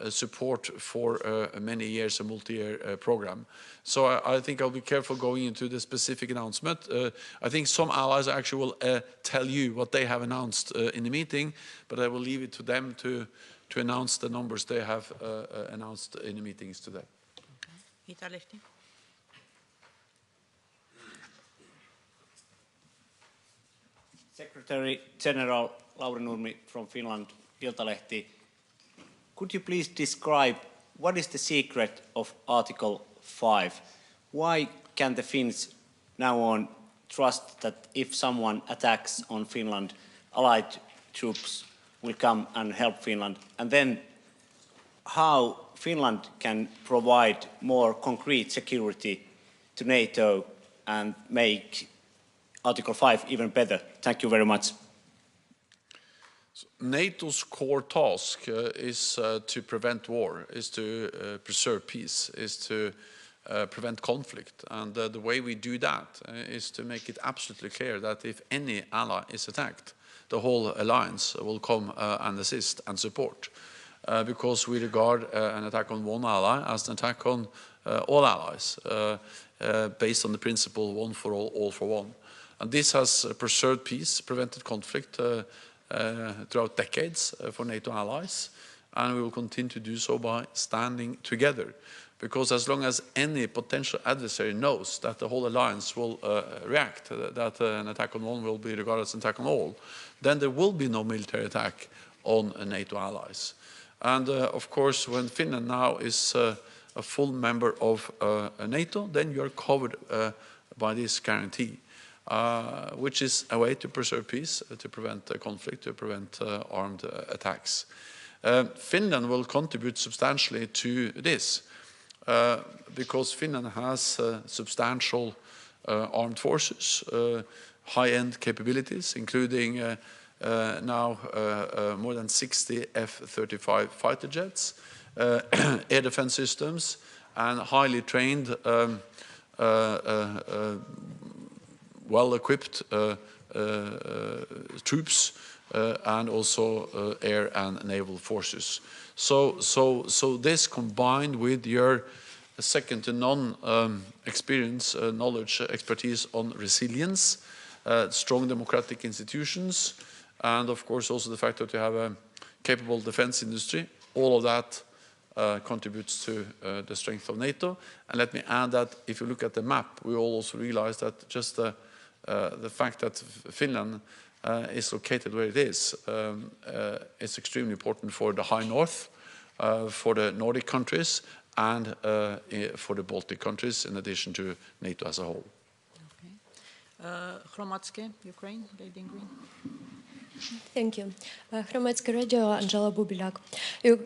support for many years, a multi-year program. So I think I'll be careful going into the specific announcement. I think some allies actually will tell you what they have announced in the meeting, but I will leave it to them to announce the numbers they have announced in the meetings today. Okay. Secretary General Lauri Nurmi from Finland, Iltalehti. Could you please describe what is the secret of Article 5? Why can the Finns now on trust that if someone attacks on Finland, allied troops will come and help Finland? And then how Finland can provide more concrete security to NATO and make Article 5 even better? Thank you very much. NATO's core task is to prevent war, is to preserve peace, is to prevent conflict. And the way we do that is to make it absolutely clear that if any ally is attacked, the whole alliance will come and assist and support. Because we regard an attack on one ally as an attack on all allies, based on the principle one for all for one. And this has preserved peace, prevented conflict throughout decades for NATO allies, and we will continue to do so by standing together. Because as long as any potential adversary knows that the whole alliance will react, that an attack on one will be regarded as an attack on all, then there will be no military attack on NATO allies. And of course, when Finland now is a full member of NATO, then you are covered by this guarantee. Which is a way to preserve peace, to prevent conflict, to prevent armed attacks. Finland will contribute substantially to this because Finland has substantial armed forces, high-end capabilities, including now more than 60 F-35 fighter jets, air defense systems, and highly trained well-equipped troops and also air and naval forces. So this combined with your second-to-none experience, knowledge, expertise on resilience, strong democratic institutions, and of course also the fact that you have a capable defense industry, all of that contributes to the strength of NATO. And let me add that if you look at the map, we all also realize that just the fact that Finland is located where it is extremely important for the High North, for the Nordic countries, and for the Baltic countries, in addition to NATO as a whole. Okay. Hromadske, Ukraine, lady in green. Thank you. Hromadske Radio, Angela Bubilak.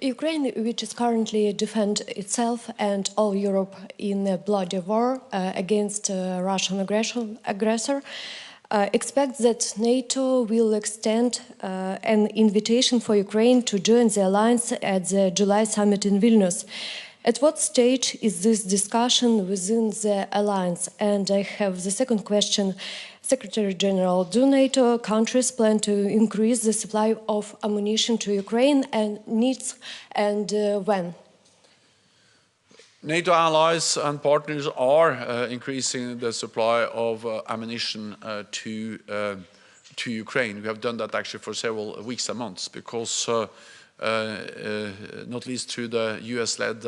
Ukraine, which is currently defend itself and all Europe in a bloody war against Russian aggressor, expects that NATO will extend an invitation for Ukraine to join the alliance at the July summit in Vilnius. At what stage is this discussion within the alliance? And I have the second question. Secretary General, do NATO countries plan to increase the supply of ammunition to Ukraine and needs, and when? NATO allies and partners are increasing the supply of ammunition to Ukraine. We have done that actually for several weeks and months because not least through the US-led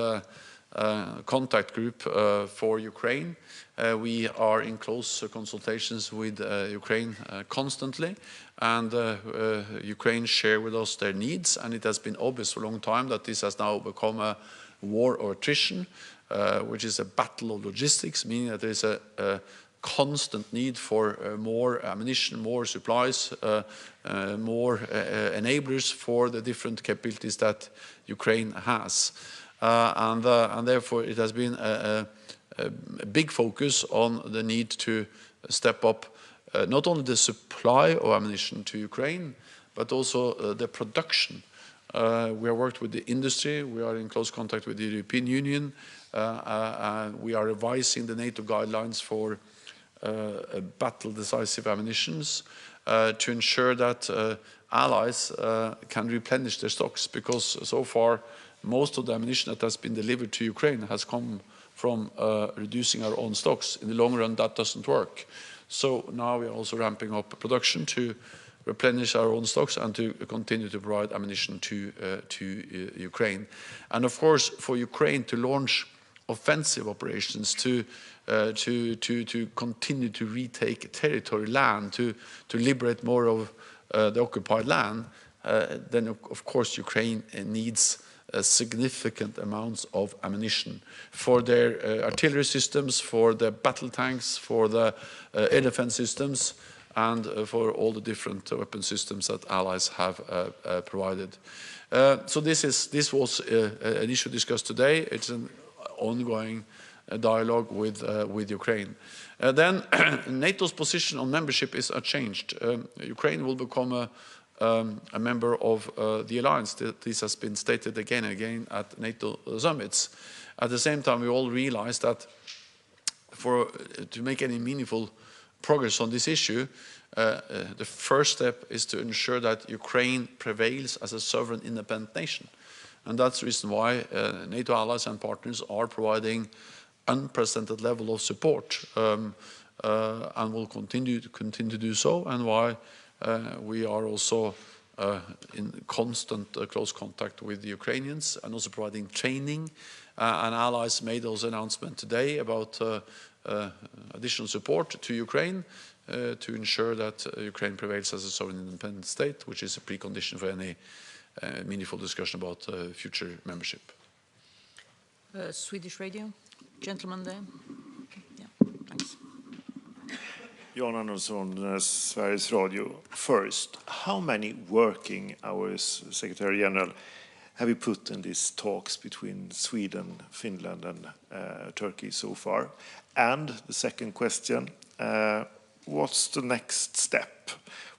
contact group for Ukraine. We are in close consultations with Ukraine constantly, and Ukraine share with us their needs, and it has been obvious for a long time that this has now become a war or attrition, which is a battle of logistics, meaning that there is a constant need for more ammunition, more supplies, more enablers for the different capabilities that Ukraine has. And therefore it has been a big focus on the need to step up not only the supply of ammunition to Ukraine, but also the production. We have worked with the industry, we are in close contact with the European Union, we are revising the NATO guidelines for battle-decisive ammunitions to ensure that allies can replenish their stocks, because so far most of the ammunition that has been delivered to Ukraine has come from reducing our own stocks. In the long run, that doesn't work. So now we are also ramping up production to replenish our own stocks and to continue to provide ammunition to Ukraine. And of course, for Ukraine to launch offensive operations, to continue to retake territory, land, to liberate more of the occupied land, then of course Ukraine needs significant amounts of ammunition for their artillery systems, for the battle tanks, for the air defense systems, and for all the different weapon systems that allies have provided. So this was an issue discussed today. It's an ongoing dialogue with Ukraine. Then NATO's position on membership is unchanged. Ukraine will become a member of the alliance. This has been stated again and again at NATO summits. At the same time, we all realize that to make any meaningful progress on this issue, the first step is to ensure that Ukraine prevails as a sovereign, independent nation. And that's the reason why NATO allies and partners are providing unprecedented level of support and will continue to do so, and why we are also in constant close contact with the Ukrainians and also providing training. And allies made those announcements today about additional support to Ukraine to ensure that Ukraine prevails as a sovereign independent state, which is a precondition for any meaningful discussion about future membership. Swedish radio, gentleman there. Yeah, thanks. Jan Andersson, Sveriges Radio. First, how many working hours, Secretary General, have you put in these talks between Sweden, Finland and Turkey so far? And the second question, what's the next step?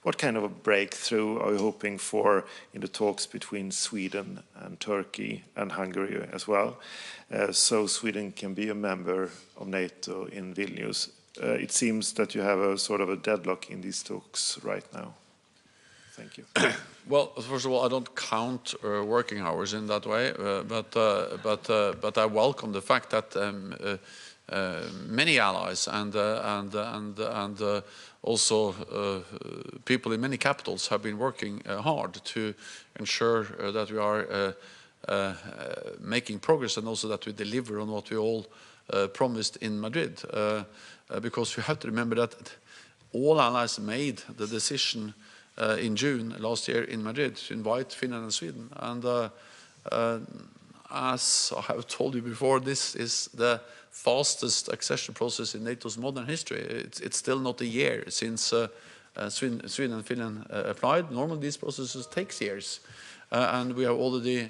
What kind of a breakthrough are you hoping for in the talks between Sweden and Turkey and Hungary as well, so Sweden can be a member of NATO in Vilnius? It seems that you have a sort of a deadlock in these talks right now. Thank you. Well, first of all, I don't count working hours in that way, but I welcome the fact that many allies and also people in many capitals have been working hard to ensure that we are making progress, and also that we deliver on what we all promised in Madrid. Because we have to remember that all allies made the decision in June last year in Madrid to invite Finland and Sweden. And as I have told you before, this is the fastest accession process in NATO's modern history. It's still not a year since Sweden and Finland applied. Normally these processes take years. And we have already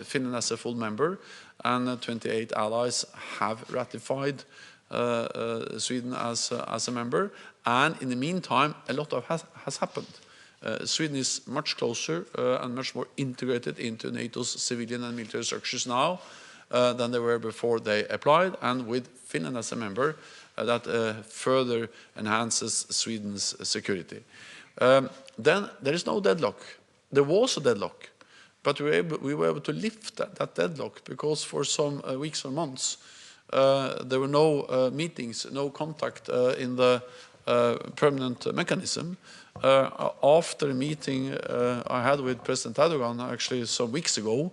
Finland as a full member, and 28 allies have ratified Sweden as a member. And in the meantime, a lot has happened. Sweden is much closer and much more integrated into NATO's civilian and military structures now than they were before they applied. And with Finland as a member, that further enhances Sweden's security. Then there is no deadlock. There was a deadlock, but we were able to lift that deadlock, because for some weeks or months there were no meetings, no contact in the permanent mechanism. After a meeting I had with President Erdogan actually some weeks ago,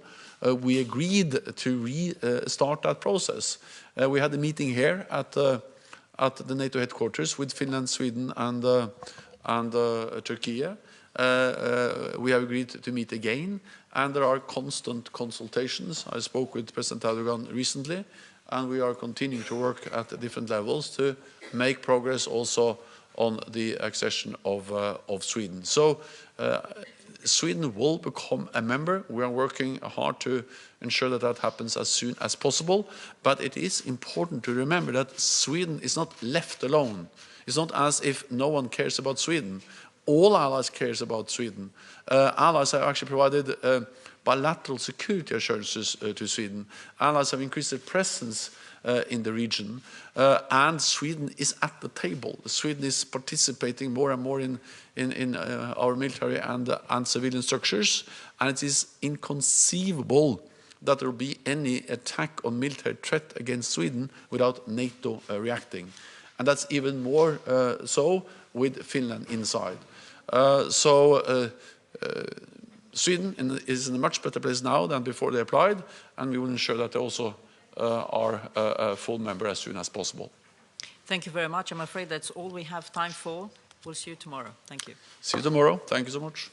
we agreed to restart that process. We had a meeting here at the NATO headquarters with Finland, Sweden and Turkey. We have agreed to meet again, and there are constant consultations. I spoke with President Erdogan recently, and we are continuing to work at different levels to make progress also on the accession of Sweden. So Sweden will become a member. We are working hard to ensure that that happens as soon as possible. But it is important to remember that Sweden is not left alone. It's not as if no one cares about Sweden. All allies cares about Sweden. Allies have actually provided bilateral security assurances to Sweden. Allies have increased their presence in the region, and Sweden is at the table. Sweden is participating more and more in our military and civilian structures, and it is inconceivable that there will be any attack or military threat against Sweden without NATO reacting. And that's even more so with Finland inside. Sweden is in a much better place now than before they applied, and we will ensure that they also are a full member as soon as possible. Thank you very much. I'm afraid that's all we have time for. We'll see you tomorrow. Thank you. See you tomorrow. Thank you so much.